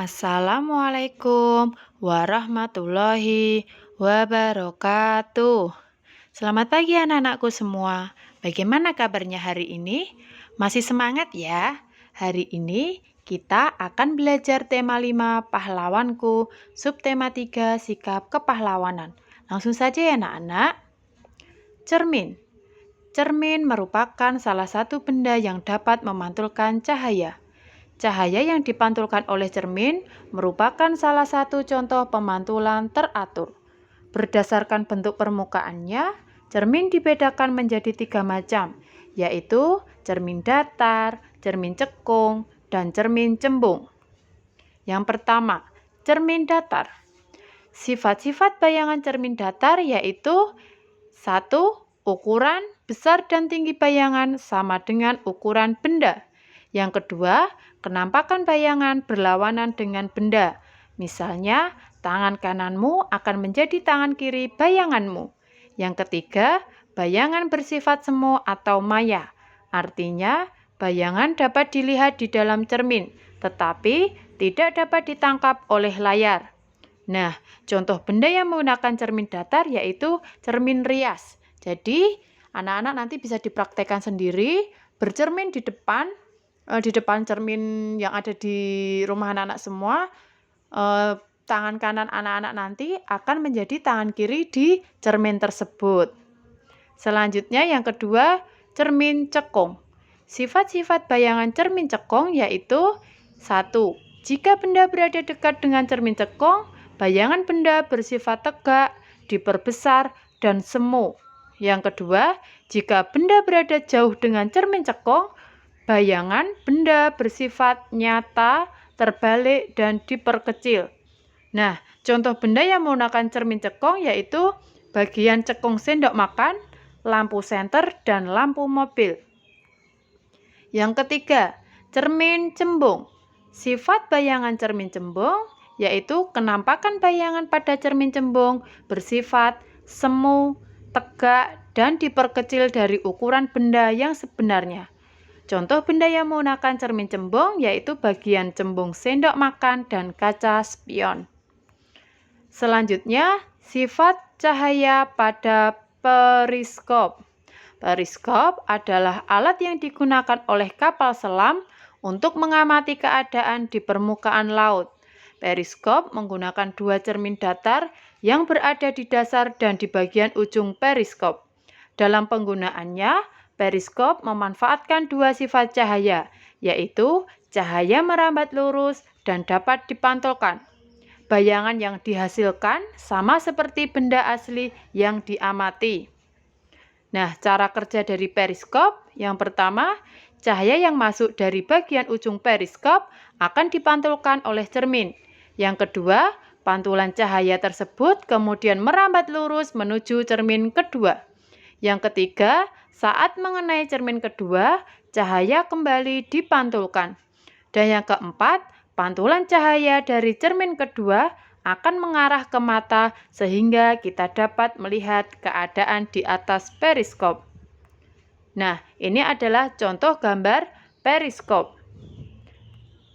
Assalamualaikum warahmatullahi wabarakatuh. Selamat pagi anak-anakku semua. Bagaimana kabarnya hari ini? Masih semangat ya? Hari ini kita akan belajar tema 5 pahlawanku, subtema 3 sikap kepahlawanan. Langsung saja ya anak-anak. Cermin. Cermin merupakan salah satu benda yang dapat memantulkan cahaya. Cahaya yang dipantulkan oleh cermin merupakan salah satu contoh pemantulan teratur. Berdasarkan bentuk permukaannya, cermin dibedakan menjadi 3 macam, yaitu cermin datar, cermin cekung, dan cermin cembung. Yang pertama, cermin datar. Sifat-sifat bayangan cermin datar yaitu 1. Ukuran, besar dan tinggi bayangan sama dengan ukuran benda. Yang kedua, kenampakan bayangan berlawanan dengan benda. Misalnya, tangan kananmu akan menjadi tangan kiri bayanganmu. Yang ketiga, bayangan bersifat semu atau maya. Artinya, bayangan dapat dilihat di dalam cermin, tetapi tidak dapat ditangkap oleh layar. Nah, contoh benda yang menggunakan cermin datar yaitu cermin rias. Jadi, anak-anak nanti bisa dipraktekkan sendiri, bercermin di depan cermin yang ada di rumah anak-anak semua. Tangan kanan anak-anak nanti akan menjadi tangan kiri di cermin tersebut. Selanjutnya yang kedua, cermin cekung. Sifat-sifat bayangan cermin cekung yaitu 1. Jika benda berada dekat dengan cermin cekung, bayangan benda bersifat tegak, diperbesar, dan semu. Yang kedua, jika benda berada jauh dengan cermin cekung, bayangan benda bersifat nyata, terbalik, dan diperkecil. Nah, contoh benda yang menggunakan cermin cekung yaitu bagian cekung sendok makan, lampu senter, dan lampu mobil. Yang ketiga, cermin cembung. Sifat bayangan cermin cembung yaitu kenampakan bayangan pada cermin cembung bersifat semu, tegak, dan diperkecil dari ukuran benda yang sebenarnya. Contoh benda yang menggunakan cermin cembung yaitu bagian cembung sendok makan dan kaca spion. Selanjutnya, sifat cahaya pada periskop. Periskop adalah alat yang digunakan oleh kapal selam untuk mengamati keadaan di permukaan laut. Periskop menggunakan 2 cermin datar yang berada di dasar dan di bagian ujung periskop. Dalam penggunaannya, periskop memanfaatkan 2 sifat cahaya, yaitu cahaya merambat lurus dan dapat dipantulkan. Bayangan yang dihasilkan sama seperti benda asli yang diamati. Nah, cara kerja dari periskop, yang pertama, cahaya yang masuk dari bagian ujung periskop akan dipantulkan oleh cermin. Yang kedua, pantulan cahaya tersebut kemudian merambat lurus menuju cermin kedua. Yang ketiga, saat mengenai cermin kedua, cahaya kembali dipantulkan. Dan yang keempat, pantulan cahaya dari cermin kedua akan mengarah ke mata sehingga kita dapat melihat keadaan di atas periskop. Nah, ini adalah contoh gambar periskop.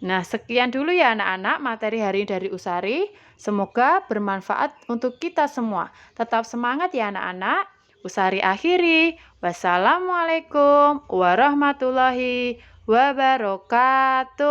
Nah, sekian dulu ya anak-anak materi hari ini dari Usari. Semoga bermanfaat untuk kita semua. Tetap semangat ya anak-anak. Usari akhiri. Wassalamualaikum warahmatullahi wabarakatuh.